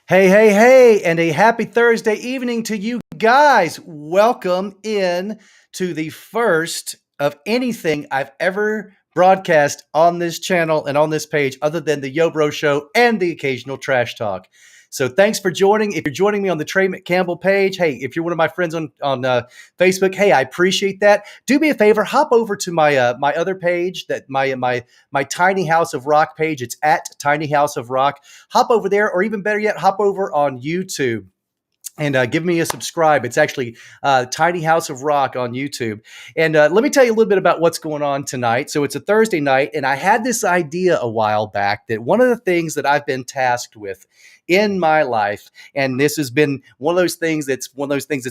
Hey, hey, hey, and a happy Thursday evening to you guys. Welcome in to the first of anything I've ever broadcast on this channel and on this page other than the Yo Bro Show and the occasional trash talk. So thanks for joining. If you're joining me on the Trey McCampbell page, hey, if you're one of my friends on Facebook, hey, I appreciate that. Do me a favor, hop over to my other page, that my Tiny House of Rock page. It's at Tiny House of Rock. Hop over there, or even better yet, hop over on YouTube and give me a subscribe. It's actually Tiny House of Rock on YouTube. And let me tell you a little bit about what's going on tonight. So it's a Thursday night, and I had this idea a while back that one of the things that I've been tasked with in my life, and this has been one of those things that's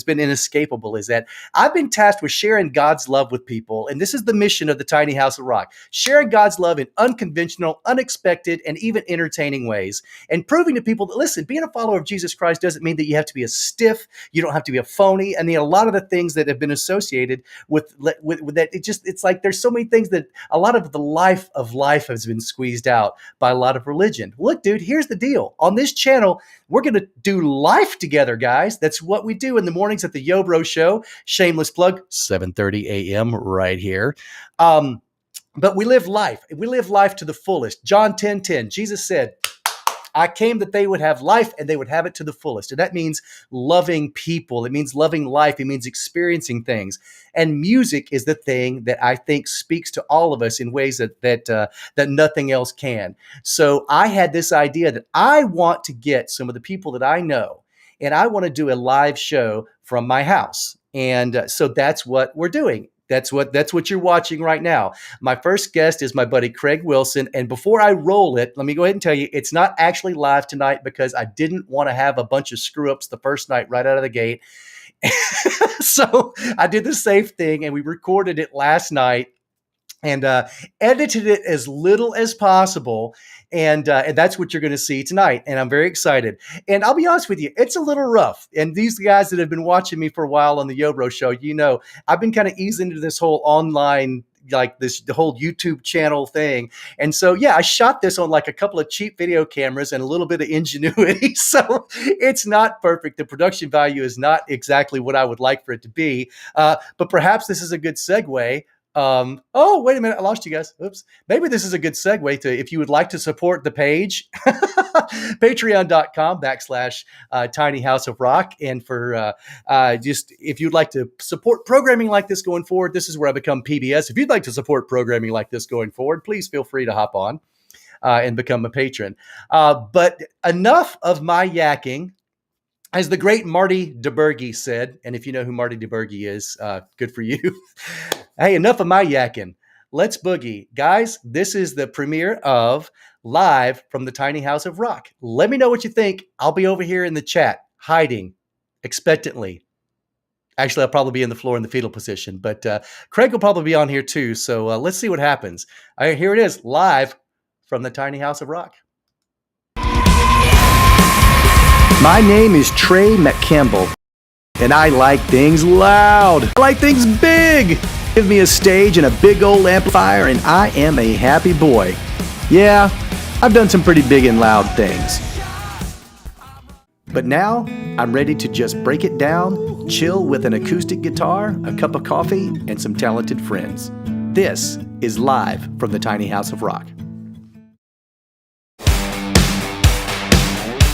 been inescapable, is that I've been tasked with sharing God's love with people. And this is the mission of the Tiny House of Rock: sharing God's love in unconventional, unexpected, and even entertaining ways, and proving to people that, listen, being a follower of Jesus Christ doesn't mean that you have to be a stiff, you don't have to be a phony. I mean, a lot of the things that have been associated with that, it's like there's so many things that a lot of the life of life has been squeezed out by a lot of religion. Look, dude, here's the deal. On this channel, we're going to do life together, guys. That's what we do in the mornings at the Yo Bro Show. Shameless plug, 7:30 a.m. right here. But we live life. We live life to the fullest. John 10:10, Jesus said, I came that they would have life and they would have it to the fullest. And that means loving people. It means loving life. It means experiencing things. And music is the thing that I think speaks to all of us in ways that nothing else can. So I had this idea that I want to get some of the people that I know, and I want to do a live show from my house. And so that's what we're doing. That's what you're watching right now. My first guest is my buddy Craig Wilson. And before I roll it, let me go ahead and tell you, it's not actually live tonight because I didn't want to have a bunch of screw ups the first night right out of the gate. So I did the safe thing, and we recorded it last night and edited it as little as possible. And that's what you're going to see tonight. And I'm very excited. And I'll be honest with you, it's a little rough. And these guys that have been watching me for a while on the Yo Bro Show, you know, I've been kind of easing into this whole online, like the whole YouTube channel thing. And so, yeah, I shot this on like a couple of cheap video cameras and a little bit of ingenuity. So it's not perfect. The production value is not exactly what I would like for it to be. But perhaps this is a good segue. Oh, wait a minute. I lost you guys. Oops. Maybe this is a good segue to, if you would like to support the page, patreon.com/Tiny House of Rock. And for just, if you'd like to support programming like this going forward, this is where I become PBS. If you'd like to support programming like this going forward, please feel free to hop on and become a patron. But enough of my yakking. As the great Marty DeBurgi said, and if you know who Marty DeBurgi is, good for you. Hey, enough of my yakking. Let's boogie. Guys, this is the premiere of Live from the Tiny House of Rock. Let me know what you think. I'll be over here in the chat, hiding expectantly. Actually, I'll probably be on the floor in the fetal position, but Craig will probably be on here too. So let's see what happens. All right, here it is, live from the Tiny House of Rock. My name is Trey McCampbell, and I like things loud. I like things big. Give me a stage and a big old amplifier, and I am a happy boy. Yeah, I've done some pretty big and loud things. But now, I'm ready to just break it down, chill with an acoustic guitar, a cup of coffee, and some talented friends. This is Live from the Tiny House of Rock.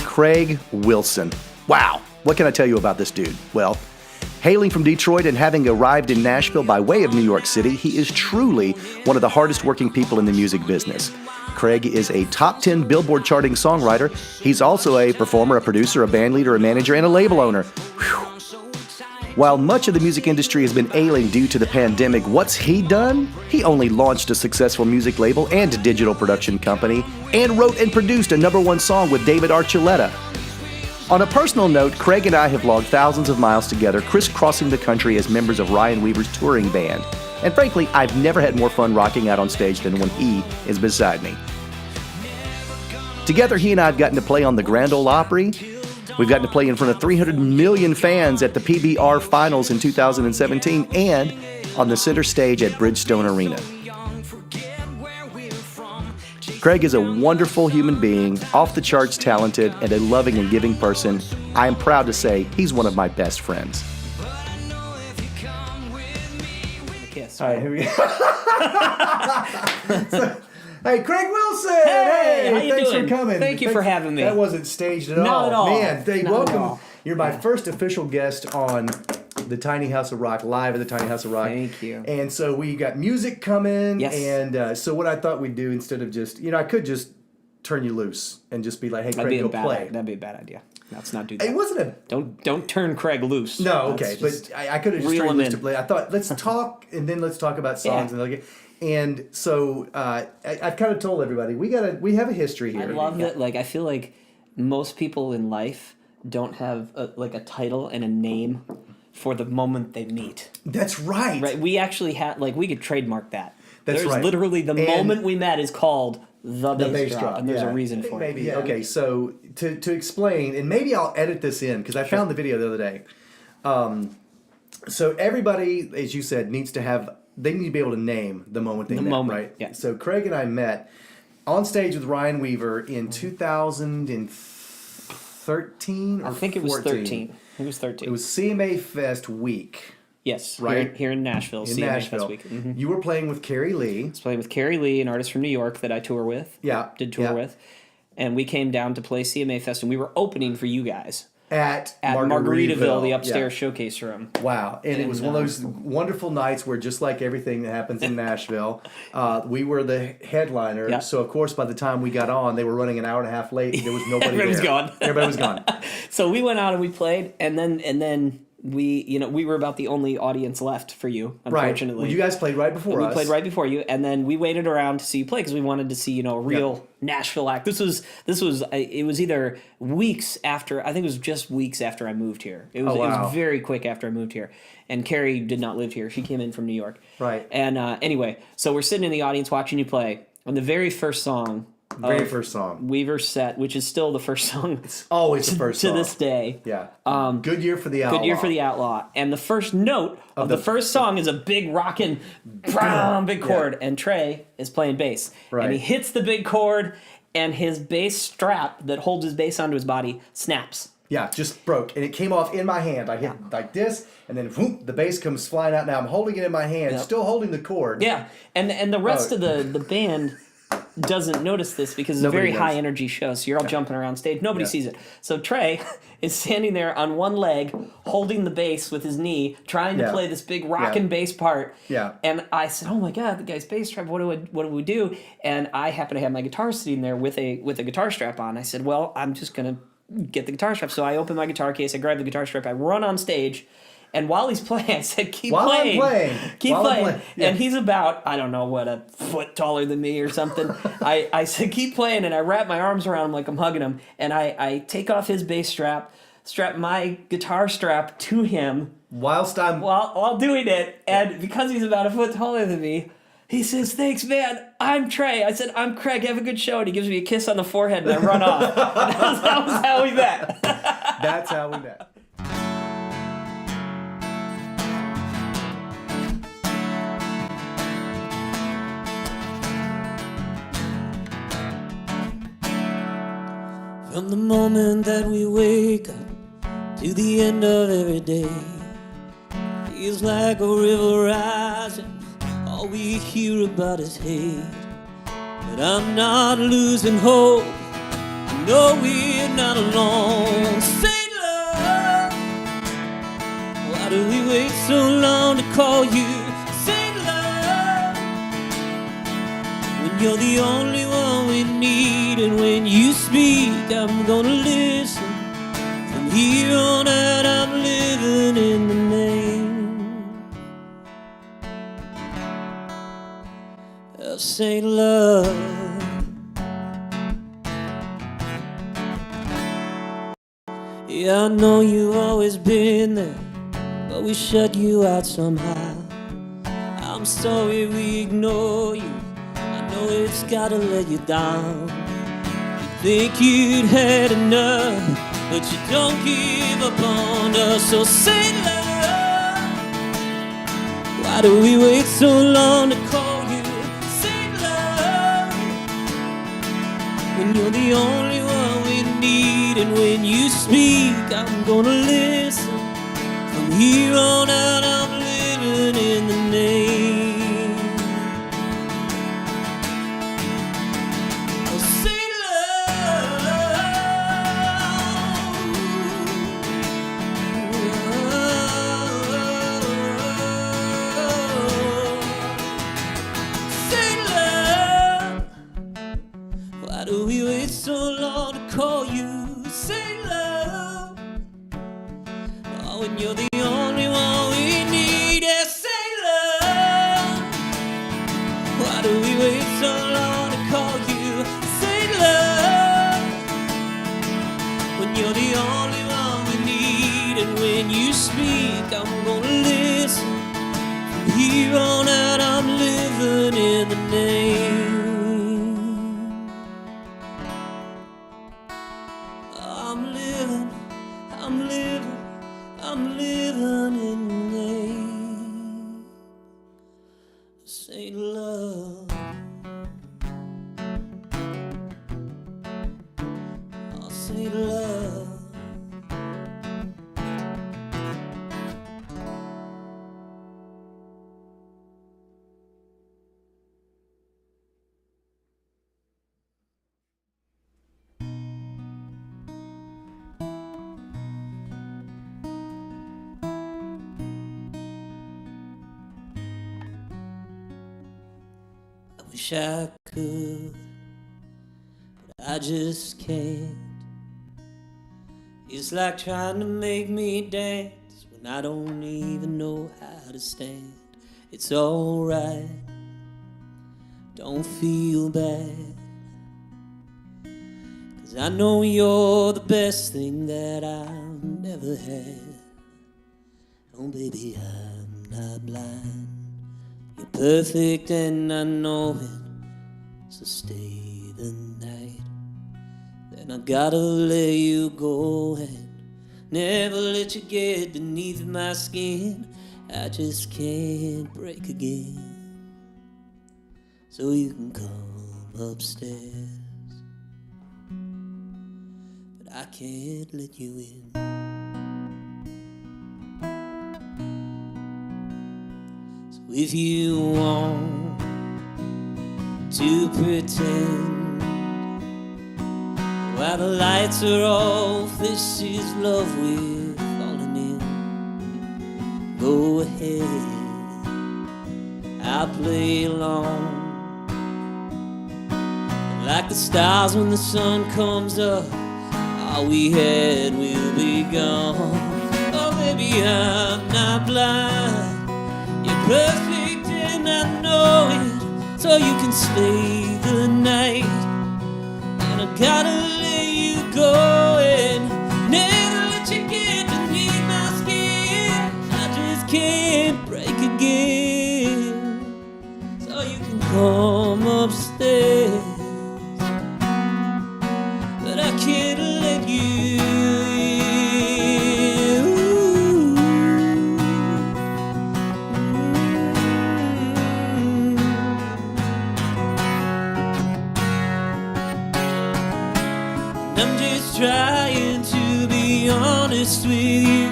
Craig Wilson. Wow, what can I tell you about this dude? Well, hailing from Detroit and having arrived in Nashville by way of New York City, he is truly one of the hardest working people in the music business. Craig is a top 10 Billboard charting songwriter. He's also a performer, a producer, a band leader, a manager, and a label owner. Whew. While much of the music industry has been ailing due to the pandemic, what's he done? He only launched a successful music label and digital production company, and wrote and produced a #1 song with David Archuleta. On a personal note, Craig and I have logged thousands of miles together, crisscrossing the country as members of Ryan Weaver's touring band. And frankly, I've never had more fun rocking out on stage than when he is beside me. Together, he and I have gotten to play on the Grand Ole Opry. We've gotten to play in front of 300 million fans at the PBR Finals in 2017 and on the center stage at Bridgestone Arena. Craig is a wonderful human being, off the charts talented, and a loving and giving person. I am proud to say he's one of my best friends. Kiss. All right, here we go. Hey, Craig Wilson! Hey, how you thanks doing? for coming. Thank you for having me. That wasn't staged at all. Not at all. Man, Not welcome. at all. You're my first official guest on the Tiny House of Rock, live at the Tiny House of Rock. Thank you. And so we got music coming. Yes. And so what I thought we'd do, instead of just, I could just turn you loose and just be like, hey, Craig, go play. That'd be a bad idea. Let's not do that. It wasn't a... Don't turn Craig loose. No, okay. But I could have just turned you loose to play. I thought, let's talk, and then let's talk about songs. Yeah. And so I've kind of told everybody, we have a history here. I love that. Like, I feel like most people in life don't have a title and a name for the moment they meet. That's right. Right. We actually had, we could trademark that. That's right. There's literally the moment we met is called the bass drop, and there's a reason for it. Yeah. Okay, so to explain, and maybe I'll edit this in because I found the video the other day. So everybody, as you said, needs to be able to name the moment they met, right? Yeah. So Craig and I met on stage with Ryan Weaver in 2013 or I think it was 13. It was 13. It was CMA Fest week. Yes, right here in Nashville. In Nashville. Fest week. Mm-hmm. You were playing with Carrie Lee. I was playing with Carrie Lee, an artist from New York that I tour with. Yeah. Did tour with. And we came down to play CMA Fest, and we were opening for you guys. At Margaritaville, the upstairs showcase room. Wow. And it was one of those wonderful nights where, just like everything that happens in Nashville, we were the headliner. Yeah. So, of course, by the time we got on, they were running an hour and a half late. There was nobody Everybody was gone. Everybody was gone. So we went out and we played, and then we were about the only audience left for you, unfortunately. Right. Well, you guys played right before us. We played right before you, and then we waited around to see you play because we wanted to see, a real Nashville act. It was either weeks after, I think it was just weeks after I moved here. It was very quick after I moved here. And Carrie did not live here. She came in from New York. Right. And anyway, so we're sitting in the audience watching you play, and the very first song Weaver's set, which is still the first song. It's always the first song. To this day. Yeah. Good Year for the Outlaw. Good Year for the Outlaw. And the first note of the first song is a big rockin' big chord. And Trey is playing bass. Right. And he hits the big chord, and his bass strap that holds his bass onto his body snaps. Yeah, just broke. And it came off in my hand. I hit like this, and then whoop, the bass comes flying out. Now I'm holding it in my hand, still holding the chord. Yeah. And the rest of the band doesn't notice this because it's a very high energy show, so you're all jumping around stage. Nobody sees it. So Trey is standing there on one leg, holding the bass with his knee, trying to play this big rockin' bass part. Yeah. And I said, "Oh my God, the guy's bass strap. What do we do?" And I happen to have my guitar sitting there with a guitar strap on. I said, "Well, I'm just gonna get the guitar strap." So I open my guitar case, I grab the guitar strap, I run on stage. And while he's playing, I said, keep playing. Keep playing. Yeah. And he's about, I don't know what, a foot taller than me or something. I said, keep playing. And I wrap my arms around him like I'm hugging him. And I take off his bass strap, strap my guitar strap to him. While doing it. And because he's about a foot taller than me, he says, "Thanks, man. I'm Trey." I said, "I'm Craig. Have a good show." And he gives me a kiss on the forehead and I run off. And that was how we met. That's how we met. From the moment that we wake up to the end of every day, feels like a river rising. All we hear about is hate. But I'm not losing hope. I know we're not alone. Say love, why do we wait so long to call you? Say love, when you're the only one we need. And when you speak, I'm gonna listen. From here on out, I'm living in the name of Saint Love. Yeah, I know you've always been there, but we shut you out somehow. I'm sorry we ignore you. I know it's gotta let you down. Think you'd had enough, but you don't give up on us. So say love, why do we wait so long to call you? Say love, when you're the only one we need. And when you speak, I'm gonna listen. From here on out, I'm living in the name of Saint Love. Why do we wait so long to call you Saint Love? Oh, when you're the only one we need, yeah, Saint Love. Why do we wait so long to call you Saint Love? When you're the only one we need, and when you speak, I'm gonna listen. From here on out, I'm living in the name. I'm living, I'm living, I'm living in the name of Saint Love. Oh, Saint Love. I wish I could, but I just can't. It's like trying to make me dance when I don't even know how to stand. It's alright, don't feel bad, 'cause I know you're the best thing that I've never had. Oh baby, I'm not blind. You're perfect and I know it. So stay the night. Then I gotta let you go and never let you get beneath my skin. I just can't break again. So you can come upstairs, but I can't let you in. If you want to pretend while the lights are off, this is love we're falling in, go ahead, I'll play along. Like the stars when the sun comes up, all we had will be gone. Oh baby, I'm not blind. You're perfect and I know it, so you can stay the night. And I gotta let you go and never let you get beneath my skin. I just can't break again, so you can come upstairs, but I can't let you in. I'm just trying to be honest with you.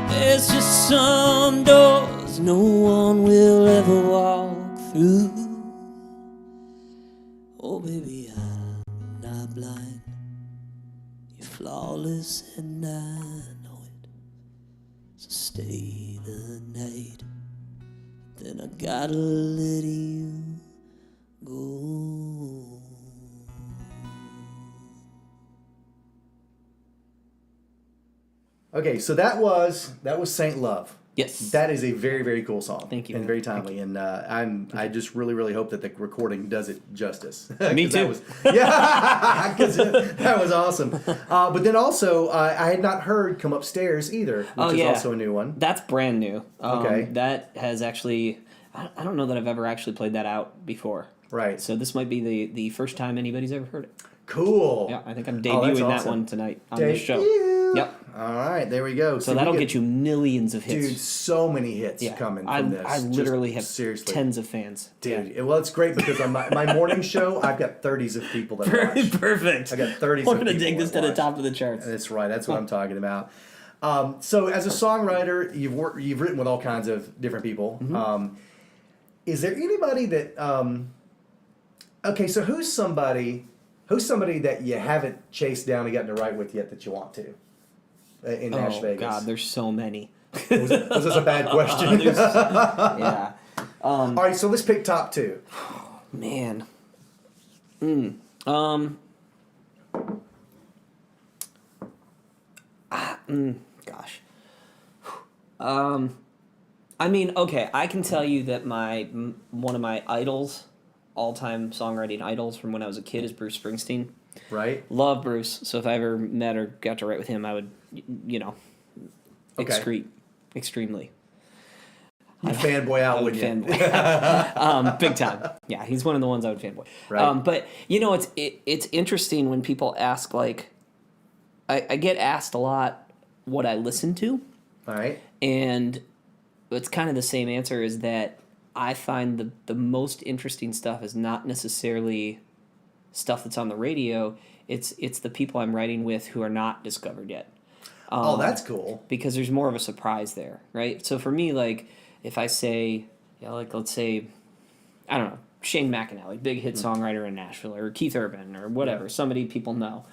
There's just some doors no one will ever walk through. Oh baby, I'm not blind. You're flawless and I know it. So stay the night. Then I gotta let you go. Okay, so that was Saint Love. Yes. That is a very, very cool song. Thank you, And man. very timely. And I just really, really hope that the recording does it justice. Me 'Cause too. That was, yeah, because that was awesome. But then also, I had not heard "Come Upstairs" either, which is also a new one. That's brand new. Okay. That has actually, I don't know that I've ever actually played that out before. Right. So this might be the first time anybody's ever heard it. Cool. Yeah, I think I'm Oh, that's debuting that awesome. one tonight on this show. Debut. Yep. All right, there we go. So that'll get you millions of hits. Dude, so many hits coming from this. I literally have seriously tens of fans. Dude, well, it's great because on my morning show, I've got 30s of people that watch. Perfect. I got 30s of people. We're going to dig this to the top of the charts. That's right. That's what I'm talking about. So as a songwriter, you've written with all kinds of different people. Mm-hmm. Is there anybody that okay, so who's somebody that you haven't chased down and gotten to write with yet that you want to in Nash Vegas? Oh God, there's so many. Was this a bad question? Yeah. All right, so let's pick top two. Man. Gosh. I mean, okay, I can tell you that one of my idols, all-time songwriting idols from when I was a kid, is Bruce Springsteen. Right. Love Bruce. So if I ever met or got to write with him, I would, excrete extremely. You'd fanboy out, wouldn't you? Fanboy. Big time. Yeah, he's one of the ones I would fanboy. Right. But it's interesting when people ask, like, I get asked a lot what I listen to. All right. And it's kind of the same answer, is that I find the most interesting stuff is not necessarily stuff that's on the radio. It's the people I'm writing with who are not discovered yet. That's cool. Because there's more of a surprise there, right? So for me, like, if I say, let's say, I don't know, Shane McAnally, big hit songwriter in Nashville, or Keith Urban, or whatever, somebody people know.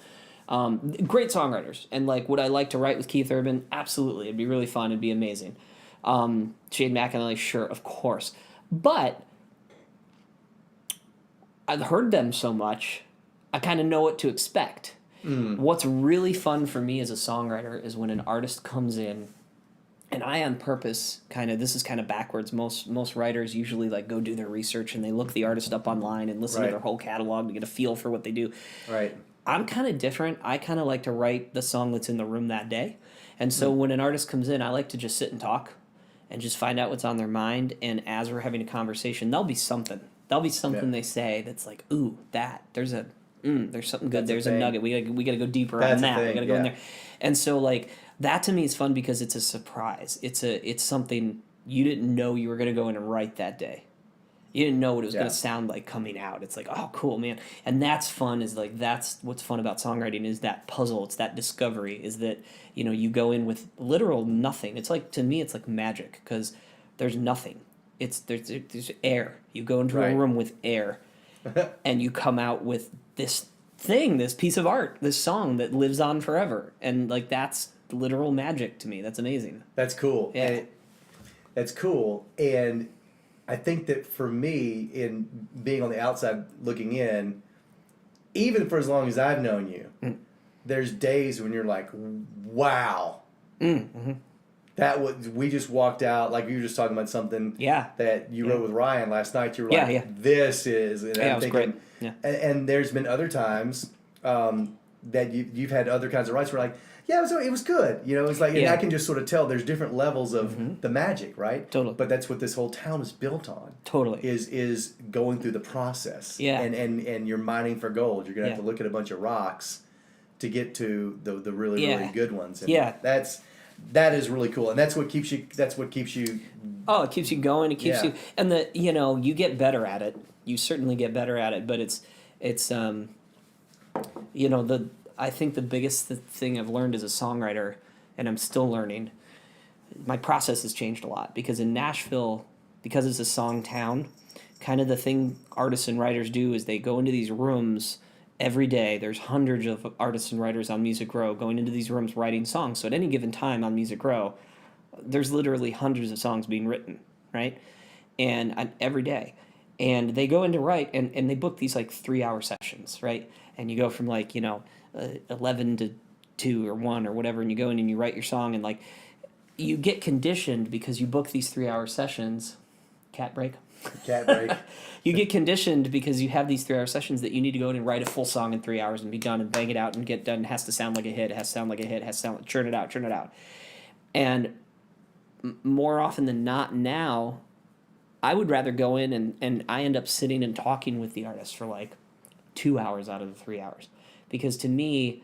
Great songwriters. And, like, would I like to write with Keith Urban? Absolutely. It'd be really fun. It'd be amazing. Shane McAnally, sure, of course. But I've heard them so much, I kind of know what to expect. What's really fun for me as a songwriter is when an artist comes in, and I on purpose this is kind of backwards. Most writers usually, like, go do their research and they look the artist up online and listen to their whole catalog to get a feel for what they do. Right. I'm kind of different. I kind of like to write the song that's in the room that day. And so when an artist comes in, I like to just sit and talk and just find out what's on their mind. And as we're having a conversation, there'll be something. They say that's like, ooh, there's something good. There's a nugget. We gotta go deeper on that. We gotta go in there. And so, like, that to me is fun because it's a surprise. It's something you didn't know you were gonna go in and write that day. You didn't know what it was going to sound like coming out. It's like, oh, cool, man. And that's fun. That's what's fun about songwriting, is that puzzle. It's that discovery, is that, you go in with literal nothing. It's like, to me, it's like magic, because there's nothing. There's air. You go into a room with air and you come out with this thing, this piece of art, this song that lives on forever. And, like, that's literal magic to me. That's amazing. That's cool. Yeah. That's cool. And I think that for me, in being on the outside looking in, even for as long as I've known you, there's days when you're like, wow. We just walked out, like you were just talking about something that you wrote with Ryan last night. You were like, this is. And I'm it was thinking, great. Yeah. And there's been other times that you've had other kinds of writes where like, yeah, it was good. It's like, and I can just sort of tell there's different levels of the magic, right? Totally. But that's what this whole town is built on. Totally. Is going through the process. Yeah. And you're mining for gold. You're gonna have to look at a bunch of rocks to get to the really really good ones. And that is really cool, and that's what keeps you. Oh, it keeps you going. It keeps you, and you get better at it. You certainly get better at it, but I think the biggest thing I've learned as a songwriter, and I'm still learning, my process has changed a lot, because in Nashville, because it's a song town, kind of the thing artists and writers do is they go into these rooms every day. There's hundreds of artists and writers on Music Row going into these rooms writing songs. So at any given time on Music Row, there's literally hundreds of songs being written, right? And every day. And they go in to write, and they book these, like, 3-hour sessions, right? And you go from, like, 11 to 2 or 1 or whatever, and you go in and you write your song, and, like, you get conditioned because you book these 3-hour sessions. Cat break? Cat break. You get conditioned because you have these 3-hour sessions that you need to go in and write a full song in 3 hours and be done and bang it out and get done. It has to sound like a hit. It has to sound like a hit. It has to sound, churn it out. And more often than not now, I would rather go in and I end up sitting and talking with the artist for, like, 2 hours out of the 3 hours. Because to me,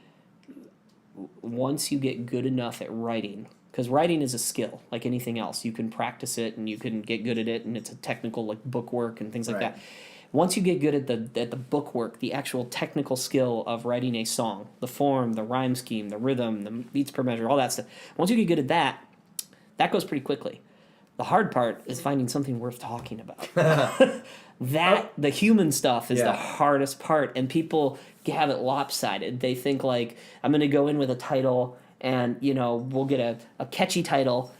once you get good enough at writing, because writing is a skill like anything else. You can practice it and you can get good at it, and it's a technical like book work and things like Right. that. Once you get good at the book work, the actual technical skill of writing a song, the form, the rhyme scheme, the rhythm, the beats per measure, all that stuff. Once you get good at that, that goes pretty quickly. The hard part is finding something worth talking about. The human stuff is the hardest part, and people have it lopsided. They think like, I'm going to go in with a title, and we'll get a catchy title,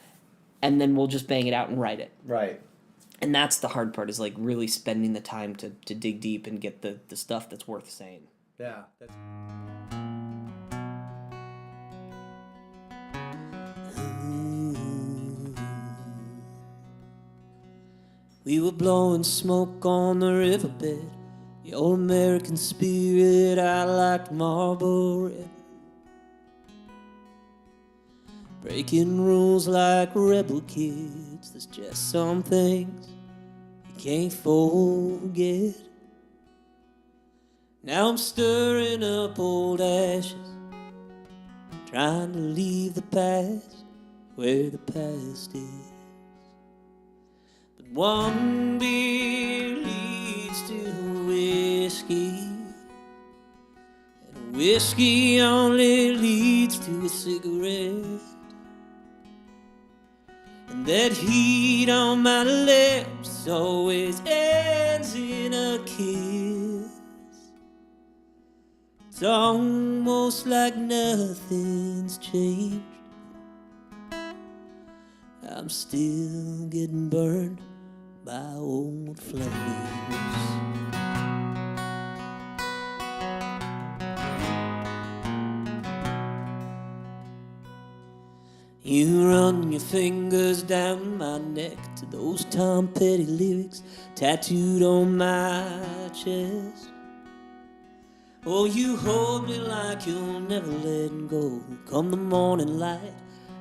and then we'll just bang it out and write it. Right. And that's the hard part, is like really spending the time to dig deep and get the stuff that's worth saying. Yeah. That's... We were blowing smoke on the riverbed. The old American spirit, I liked Marlboro Red. Breaking rules like rebel kids, there's just some things you can't forget. Now I'm stirring up old ashes, trying to leave the past where the past is. But one beer leads to whiskey, and a whiskey only leads to a cigarette. And that heat on my lips always ends in a kiss. It's almost like nothing's changed. I'm still getting burned by old flames. You run your fingers down my neck to those Tom Petty lyrics tattooed on my chest. Oh, you hold me like you'll never let go. Come the morning light,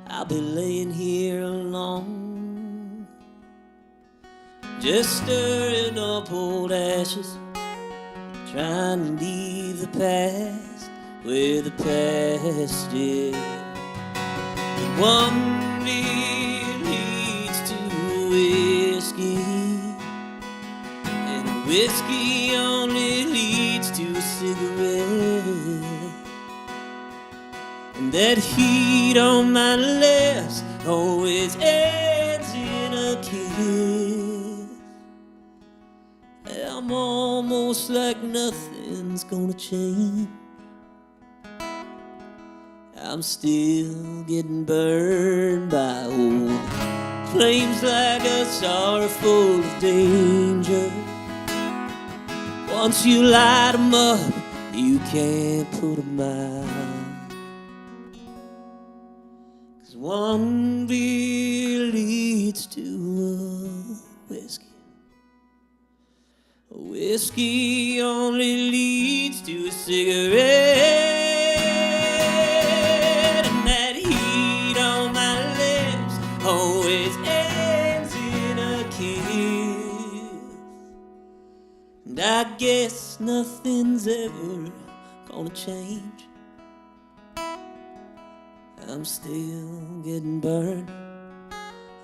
I'll be laying here alone, just stirring up old ashes, trying to leave the past where the past is. One beer leads to whiskey, and a whiskey only leads to a cigarette. And that heat on my lips always ends in a kiss. I'm almost like nothing's gonna change. I'm still getting burned by old flames like a sorrow full of danger. Once you light 'em up, you can't put 'em out. 'Cause one beer leads to a whiskey. A whiskey only leads to a cigarette. Always ends in a kiss. And I guess nothing's ever gonna change. I'm still getting burned.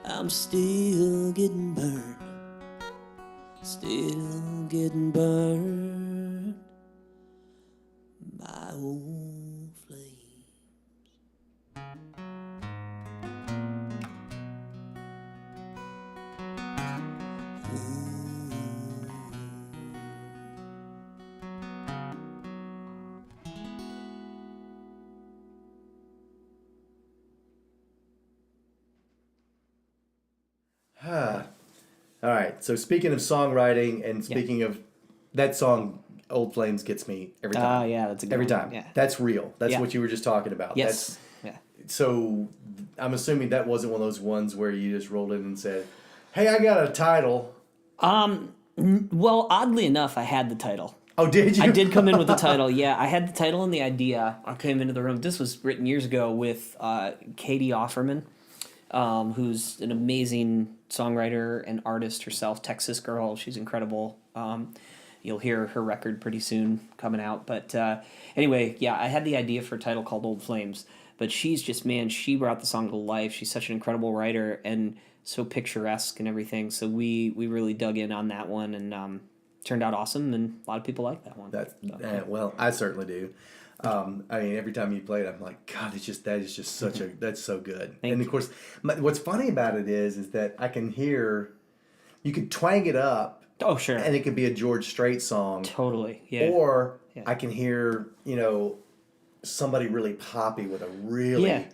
I'm still getting burned. Still getting burned by old flames. All right. So speaking of songwriting and speaking of that song, Old Flames gets me every time. Yeah, that's a good every one. time. Yeah. That's real. That's what you were just talking about. Yes. So I'm assuming that wasn't one of those ones where you just rolled in and said, "Hey, I got a title." Well, oddly enough, I had the title. Oh, did you? I did come in with the title. Yeah, I had the title and the idea. I came into the room. This was written years ago with Katie Offerman, who's an amazing songwriter and artist herself, Texas girl. She's incredible. you'll hear her record pretty soon coming out. But anyway, yeah, I had the idea for a title called Old Flames, but she's just, man, she brought the song to life. She's such an incredible writer and so picturesque and everything. So we really dug in on that one, and turned out awesome, and a lot of people like that one. Well, I certainly do. I mean, every time you play it, I'm like, God, that is just that's so good. And of course, what's funny about it is that I can hear, you could twang it up. Oh, sure. And it could be a George Strait song. Totally, yeah. Or I can hear, somebody really poppy with a really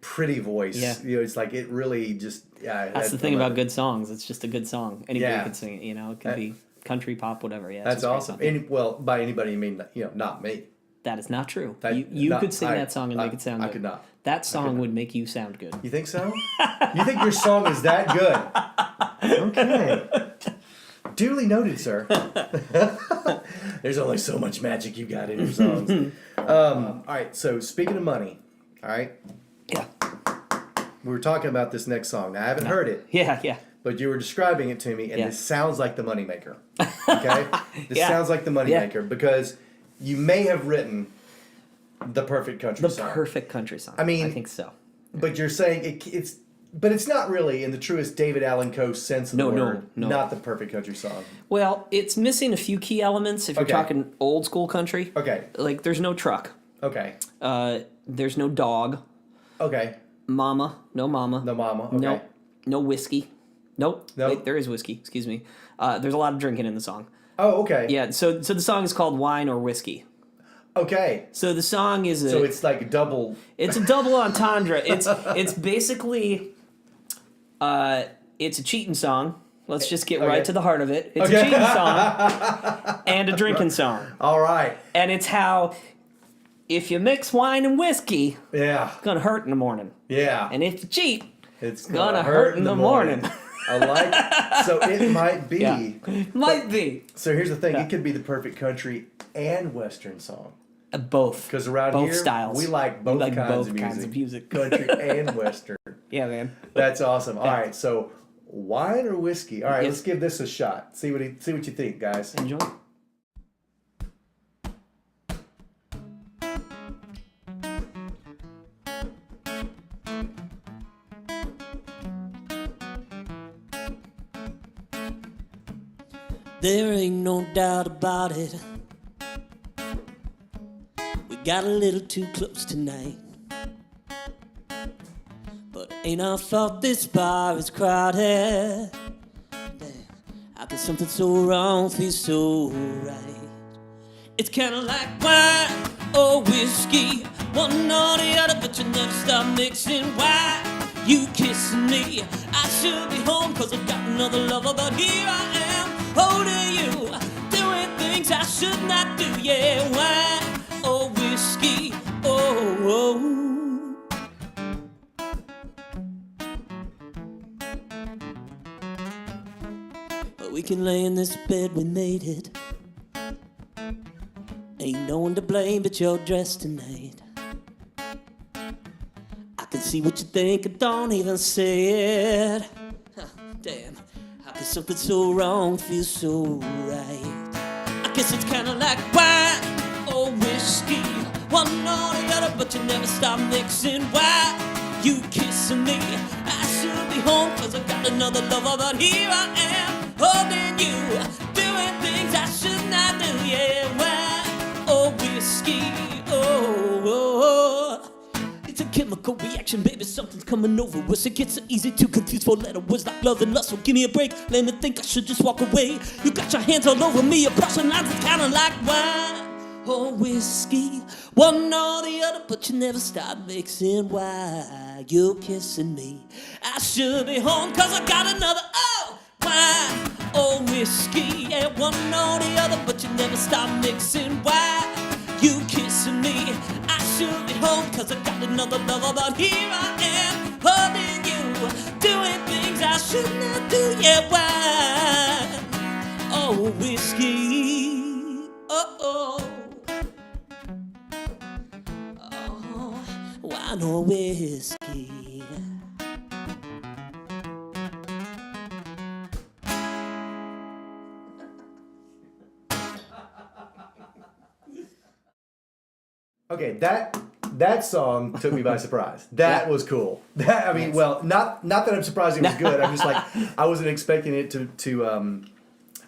pretty voice. Yeah. It's like it really just. That's the thing about good songs. It's just a good song. Anybody could sing it. It could be country, pop, whatever. Yeah, that's awesome. By anybody you mean not me. That is not true. You could sing that song and make it sound good. I could not. That song would make you sound good. You think so? You think your song is that good? Okay. Duly noted, sir. There's only so much magic you got in your songs. All right, so speaking of money, all right? Yeah. We were talking about this next song. Now, I haven't heard it. Yeah. But you were describing it to me, and this sounds like the Moneymaker. Okay? This sounds like the Moneymaker because you may have written the perfect country song. The perfect country song. I mean, I think so. But you're saying but it's not really in the truest David Allan Coe sense of the word. No. Not the perfect country song. Well, it's missing a few key elements if you're talking old school country. Okay. Like, there's no truck. Okay. There's no dog. Okay. Mama. No mama. No mama. Okay. Nope. No whiskey. Nope. Wait, there is whiskey. Excuse me. There's a lot of drinking in the song. Oh, okay. Yeah, so the song is called Wine or Whiskey. Okay. So the song is So it's like a double... It's a double entendre. It's basically... it's a cheating song. Let's just get right to the heart of it. It's a cheating song and a drinking song. All right. And it's how if you mix wine and whiskey, it's going to hurt in the morning. Yeah. And if you cheat, it's going to hurt in the morning. I like so it might be. Yeah. Might be. So here's the thing. It could be the perfect country and Western song. Both. Because around both here, styles. we like both, kinds of music. Country and Western. Yeah, man. That's awesome. All right, so wine or whiskey? All right, let's give this a shot. See what you think, guys. Enjoy. There ain't no doubt about it. We got a little too close tonight. But it ain't our fault this bar is crowded. Damn, how can something so wrong feel so right? It's kinda like wine or whiskey, one or the other, but you never stop mixing. Why you kissing me? I should be home 'cause I got another lover, but here I am holding you, doing things I should not do. Yeah, wine or whiskey, oh. But we can lay in this bed, we made it. Ain't no one to blame but your dress tonight. I can see what you think, and don't even say it. Damn, how can something so wrong feel so right? I guess it's kinda like wine or whiskey, one or the other, but you never stop mixing. Why you kissing me? I should be home 'cause I got another lover, but here I am holding you, doing things I should not do. Yeah, wine or whiskey, oh. It's a chemical reaction, baby, something's coming over us. It gets so easy to confuse four-letter words like love and lust. So give me a break, let me think I should just walk away. You got your hands all over me, your crossing lines is kinda like wine or whiskey, one or the other, but you never stop mixing. Why you kissing me? I should be home 'cause I got another, wine or whiskey, yeah, one or the other, but you never stop mixing. Why you kissing me? I should be home 'cause I got another lover, but here I am holding you, doing things I should not do. Yeah, wine or whiskey, oh. Wine or whiskey. Okay, that song took me by surprise. That was cool. That I mean, Yes. well, not that I'm surprised it was good. I'm just like I wasn't expecting it to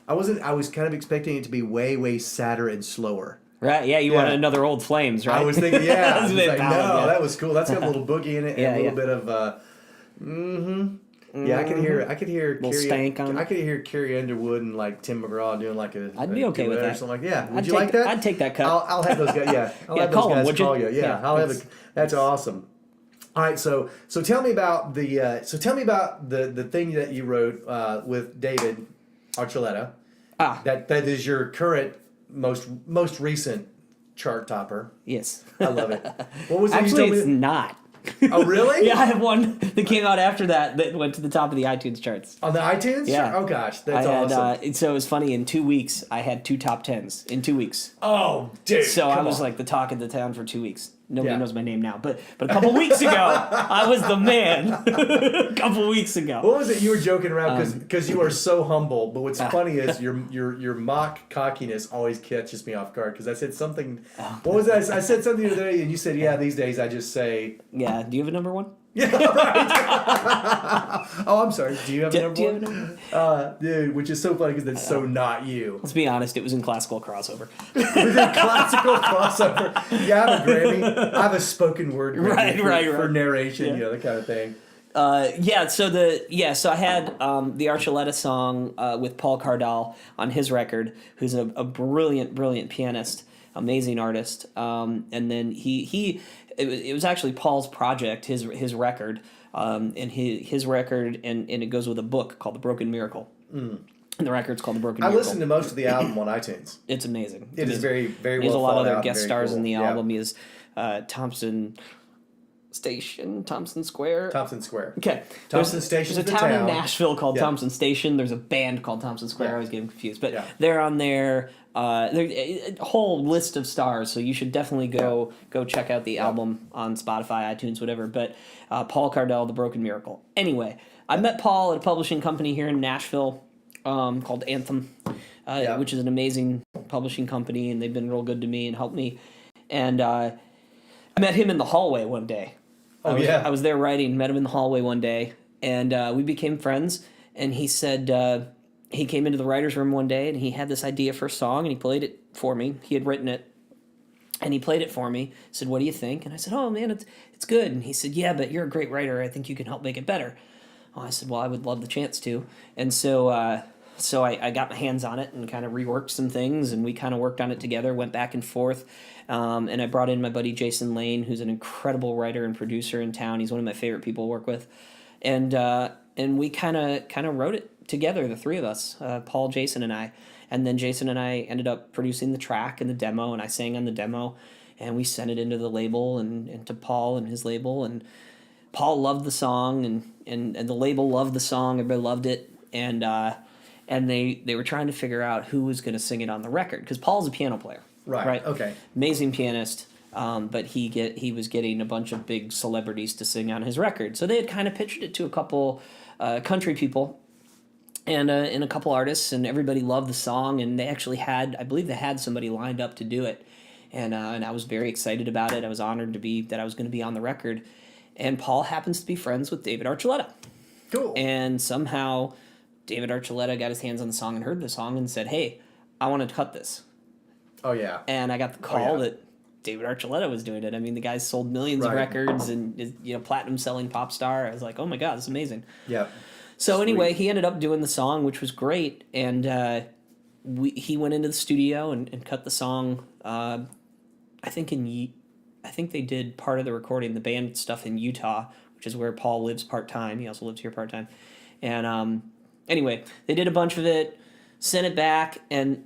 I was kind of expecting it to be way sadder and slower. Right? Yeah, you Yeah. wanted another Old Flames, right? I was thinking, yeah, I That's was a just bit like, valid, no, yeah. that was cool. That's got a little boogie in it and Yeah, a little yeah. bit of yeah, I could hear Little Carrie, stank on it. I could hear Carrie Underwood and like Tim McGraw doing like a I'd be okay duet with or that. something like yeah. Would I'd you take like that? I'd take that cut. I'll have those guys. Yeah, I'll Yeah, have call those 'em, guys would you? call you. Yeah, Yeah, I'll have thanks. that's awesome. All right, so tell me about the thing that you wrote with David Archuleta. That is your current most recent chart topper. Yes. I love it. What was it? Actually, you it's told me? not. Oh, really? Yeah, I have one that came out after that went to the top of the iTunes charts. On the iTunes? Yeah. Oh gosh, that's I had, awesome. so it was funny. In 2 weeks, I had 2 top 10s in 2 weeks. Oh, dude. So I come was on. like the talk of the town for 2 weeks. Nobody Yeah. knows my name now, but a couple weeks ago, I was the man. A couple weeks ago. What was it? You were joking around because you are so humble. But what's funny is your mock cockiness always catches me off guard because I said something. What was that? I said something the other day, and you said, "Yeah, these days I just say." Yeah. Do you have a number one? Yeah, right. Oh, I'm sorry. Do you have a number Do you one? have a number one? Dude, which is so funny because that's so not you. Let's be honest. It was in classical crossover. With a classical crossover. Yeah, I have a Grammy. I have a spoken word Grammy Right, for right. narration, Yeah. you know, that kind of thing. So I had the Archuleta song with Paul Cardall on his record, who's a brilliant pianist, amazing artist. And then it was actually Paul's project, his record, and his record, and it goes with a book called The Broken Miracle. And the record's called The Broken I Miracle. listened to most of the album on iTunes. It's amazing. It is very, very He has well a lot of thought other out and guest very stars cool. in the Yeah. album. He has Thompson Square. Thompson Square. Okay. Thompson Station's There's a the town in town. Nashville called Yeah. Thompson Station. There's a band called Thompson Square. Yeah. I always get them confused. But Yeah. they're on there. There's a whole list of stars, so you should definitely go check out the album on Spotify, iTunes, whatever. But Paul Cardell, The Broken Miracle. Anyway, I met Paul at a publishing company here in Nashville called Anthem, which is an amazing publishing company, and they've been real good to me and helped me. And I met him in the hallway one day. I was there writing, met him in the hallway one day, and we became friends. And he said he came into the writer's room one day, and he had this idea for a song, and he played it for me. He had written it, and he played it for me. Said, "What do you think?" And I said, "Oh man, it's good." And he said, "Yeah, but you're a great writer. I think you can help make it better." Oh, I said, "Well, I would love the chance to." And so I got my hands on it and kind of reworked some things, and we kind of worked on it together, went back and forth. And I brought in my buddy Jason Lane, who's an incredible writer and producer in town. He's one of my favorite people to work with. And we kind of wrote it together, the three of us, Paul, Jason, and I. And then Jason and I ended up producing the track and the demo, and I sang on the demo. And we sent it into the label and to Paul and his label. And Paul loved the song, and the label loved the song. Everybody loved it. And they were trying to figure out who was going to sing it on the record, because Paul's a piano player. Right. Okay. Amazing pianist, but he was getting a bunch of big celebrities to sing on his record. So they had kind of pitched it to a couple country people and a couple artists, and everybody loved the song. And they actually I believe they had somebody lined up to do it, and I was very excited about it. I was honored that I was going to be on the record. And Paul happens to be friends with David Archuleta. Cool. And somehow David Archuleta got his hands on the song and heard the song and said, "Hey, I want to cut this." Oh yeah. And I got the call that David Archuleta was doing it. I mean, the guy's sold millions of records and is, platinum selling pop star. I was like, oh my God, this is amazing. Yeah. So anyway, he ended up doing the song, which was great. And he went into the studio and cut the song. I think they did part of the recording, the band stuff in Utah, which is where Paul lives part-time. He also lives here part-time. And anyway, they did a bunch of it, sent it back, and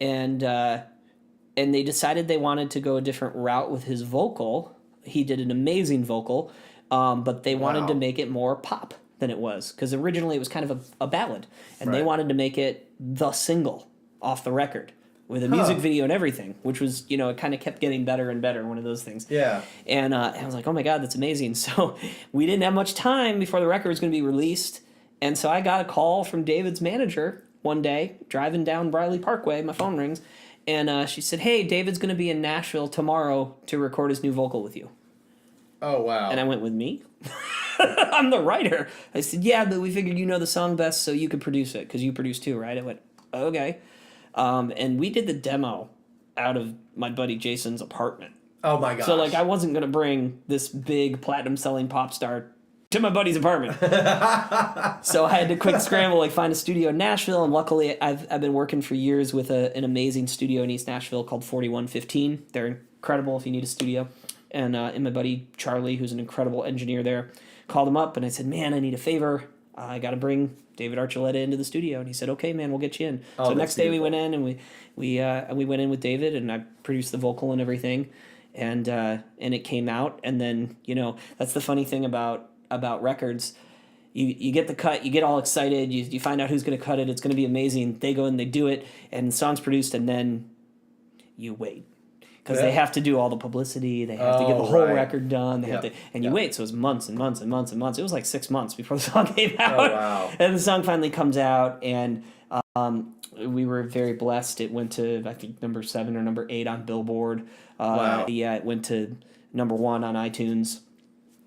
they decided they wanted to go a different route with his vocal. He did an amazing vocal, but they wanted to make it more pop than it was, because originally it was kind of a ballad, and they wanted to make it the single off the record with a music video and everything, which was, it kind of kept getting better and better, one of those things. Yeah. And I was like, oh my God, that's amazing. So we didn't have much time before the record was going to be released, and so I got a call from David's manager one day, driving down Briley Parkway, my phone rings, and she said, "Hey, David's going to be in Nashville tomorrow to record his new vocal with you." Oh, wow. And I went, "With me?" I'm the writer. I said, "Yeah, but we figured you know the song best, so you could produce it, because you produce too, right?" I went, "Okay." And we did the demo out of my buddy Jason's apartment. Oh, my gosh. So, like, I wasn't going to bring this big platinum-selling pop star to my buddy's apartment. So I had to quick scramble, like, find a studio in Nashville, and luckily I've been working for years with an amazing studio in East Nashville called 4115. They're incredible if you need a studio. And my buddy Charlie, who's an incredible engineer there, called him up, and I said, "Man, I need a favor. I got to bring David Archuleta into the studio." And he said, "Okay, man, we'll get you in." So next day we went in, and we went in with David, and I produced the vocal and everything, and it came out. And then, you know, that's the funny thing about records. You get the cut, you get all excited, you find out who's going to cut it, it's going to be amazing. They go and they do it, and the song's produced, and then you wait. Because they have to do all the publicity, they have to get the whole record done, they have to, and you wait. So it was months and months and months and months. It was like 6 months before the song came out. Oh, wow. And the song finally comes out, and we were very blessed. It went to, I think, number 7 or number 8 on Billboard. Wow. Yeah, it went to number 1 on iTunes.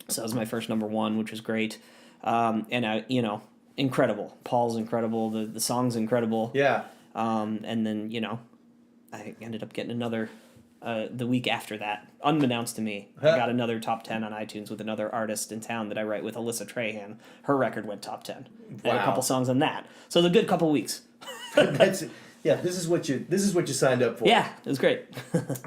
So that was my first number 1, which was great. And I, you know, incredible. Paul's incredible. The song's incredible. Yeah. And then, you know, I ended up getting another. The week after that, unbeknownst to me, I got another top 10 on iTunes with another artist in town that I write with, Alyssa Trahan. Her record went top 10. I had a couple songs on that. So it was a good couple weeks. This is what you signed up for. Yeah, it was great.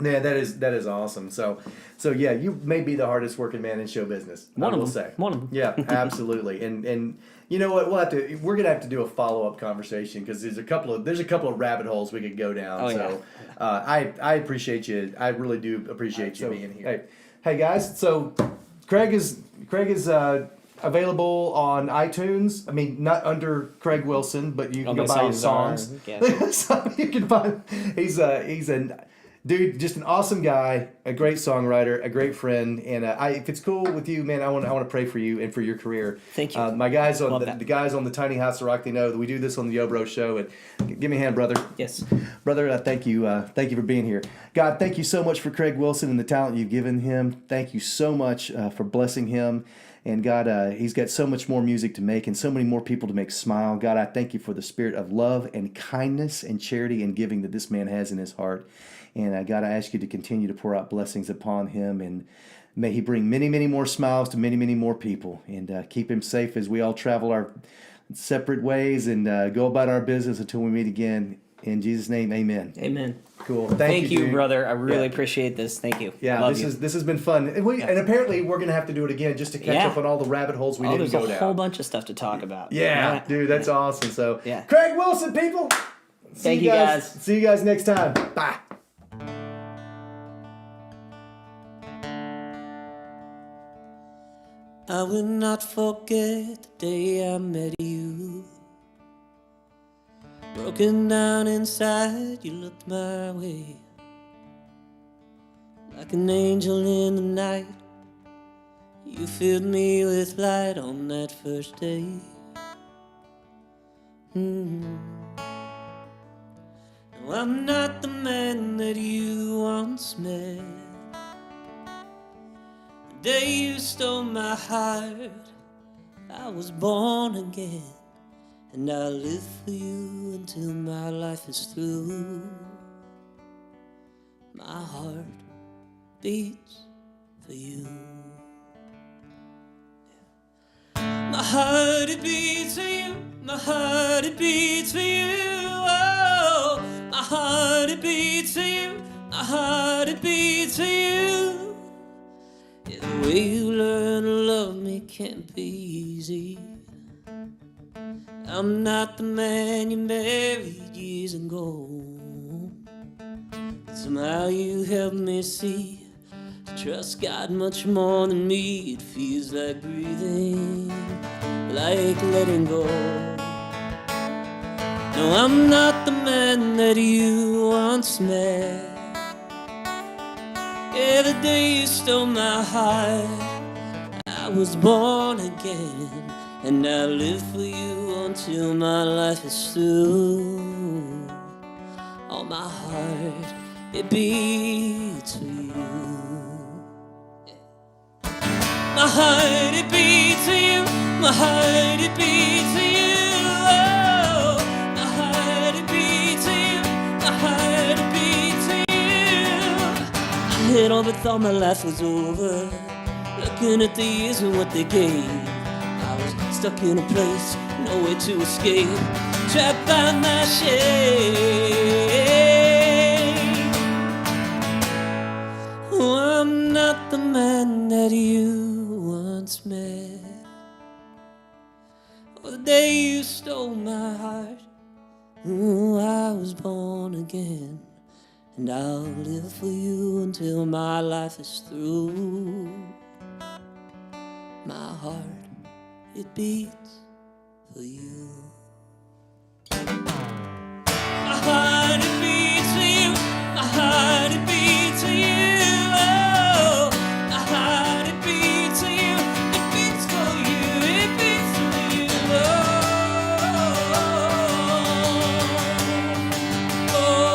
Yeah, that is awesome. So yeah, you may be the hardest working man in show business. One I of will them. say. One of them. Yeah, absolutely. And you know what? We're gonna have to do a follow up conversation, because there's a couple of rabbit holes we could go down. Oh, so I appreciate you. I really do appreciate you being here. Hey guys. So Craig is available on iTunes. I mean, not under Craig Wilson, but you can go buy his songs. So you can find he's a dude, just an awesome guy, a great songwriter, a great friend, and if it's cool with you, man, I want to pray for you and for your career. Thank you. My guys on the guys on the Tiny House of Rock, they know that we do this on the Yobro Show. And give me a hand, brother. Yes, brother. Thank you for being here. God, thank you so much for Craig Wilson and the talent you've given him. Thank you so much for blessing him. And God, he's got so much more music to make and so many more people to make smile. God, I thank you for the spirit of love and kindness and charity and giving that this man has in his heart. And God, I ask you to continue to pour out blessings upon him, and may he bring many, many more smiles to many, many more people, and keep him safe as we all travel our separate ways and go about our business until we meet again. In Jesus' name, amen. Amen. Cool. Thank you, dude. brother. I really appreciate this. Thank you. Yeah, this has been fun. And apparently we're going to have to do it again just to catch up on all the rabbit holes we didn't go down. There's a whole bunch of stuff to talk about. Yeah, dude, that's awesome. So, yeah. Craig Wilson, people. Thank you guys. See you guys next time. Bye. I will not forget the day I met you. Broken down inside, you looked my way. Like an angel in the night, you filled me with light on that first day. No, I'm not the man that you once met. The day you stole my heart, I was born again, and I'll live for you until my life is through. My heart beats for you. My heart it beats for you. My heart it beats for you. Oh, my heart it beats for you. My heart it beats for you. Yeah, the way you learn to love me can't be easy. I'm not the man you married years ago. Somehow you helped me see trust God much more than me. It feels like breathing, like letting go. No, I'm not the man that you once met. Yeah, the day you stole my heart, I was born again, and I live for you until my life is through. Oh, my heart, it beats for you. My heart, it beats for you. My heart, it beats for you. Oh, my heart, it beats for you. My heart, it beats for you. I had all but thought my life was over, looking at the years and what they gave. I was stuck in a place, no way to escape, trapped by my shame. Oh, I'm not the man that you once met. Oh, the day you stole my heart, oh, I was born again. And I'll live for you until my life is through. My heart, it beats for you. My heart, it beats for you. My heart, it beats for you. Oh, my heart, it beats for you. It beats for you. It beats for you. Oh,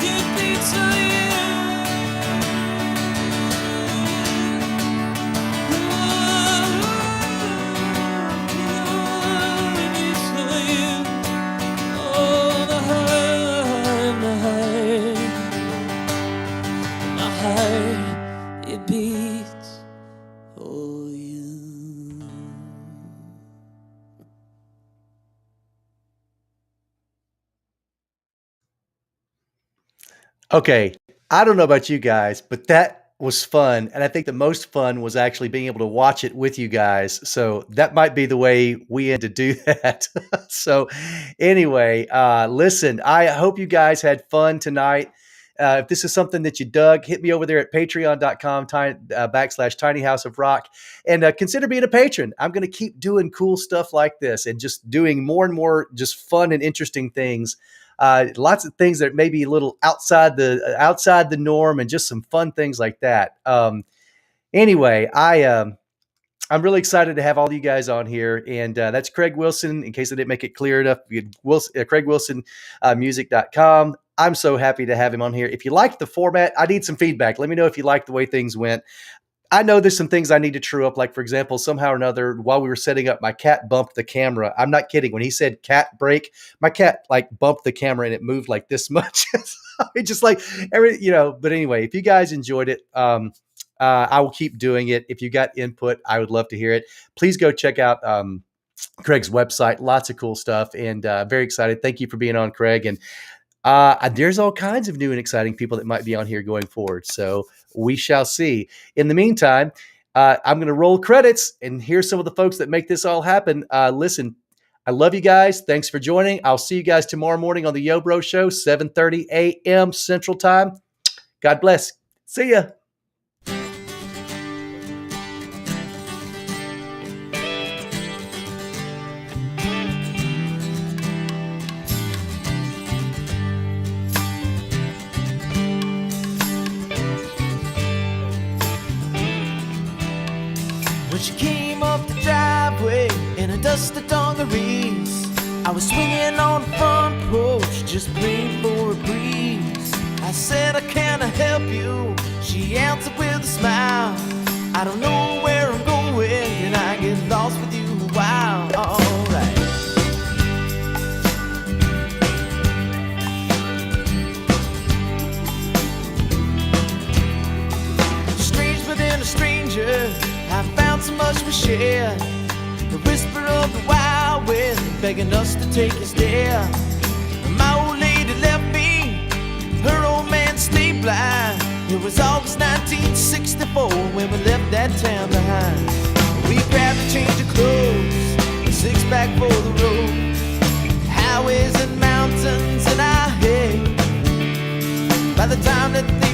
it beats for you. It beats for you. Okay, I don't know about you guys, but that was fun. And I think the most fun was actually being able to watch it with you guys. So that might be the way we end to do that. So anyway, listen, I hope you guys had fun tonight. If this is something that you dug, hit me over there at patreon.com / Tiny House of Rock and consider being a patron. I'm going to keep doing cool stuff like this and just doing more and more just fun and interesting things. Lots of things that may be a little outside the norm and just some fun things like that. Anyway, I'm really excited to have all you guys on here. And that's Craig Wilson. In case I didn't make it clear enough, Craig Wilson, music.com. I'm so happy to have him on here. If you liked the format, I need some feedback. Let me know if you like the way things went. I know there's some things I need to true up. Like, for example, somehow or another, while we were setting up, my cat bumped the camera. I'm not kidding. When he said cat break, my cat like bumped the camera and it moved like this much. It just like but anyway, if you guys enjoyed it, I will keep doing it. If you got input, I would love to hear it. Please go check out Craig's website. Lots of cool stuff, and very excited. Thank you for being on, Craig. And there's all kinds of new and exciting people that might be on here going forward. So we shall see. In the meantime, I'm going to roll credits, and here's some of the folks that make this all happen. Listen, I love you guys. Thanks for joining. I'll see you guys tomorrow morning on the Yo Bro Show, 7:30 a.m. Central Time. God bless. See ya. When she came up the driveway in a dusty dungarees, I was swinging on the front porch, just praying for a breeze. I said, can I help you? She answered with a smile. I don't know where I'm going, and I get lost with you a while. Alright. Strange within a stranger, I found so much we share. The whisper of the wild wind begging us to take us there. My old lady left me, her old man stayed blind. It was August 1964 when we left that town behind. We grabbed a change of clothes, a six-pack for the road, highways and mountains in our head. By the time that they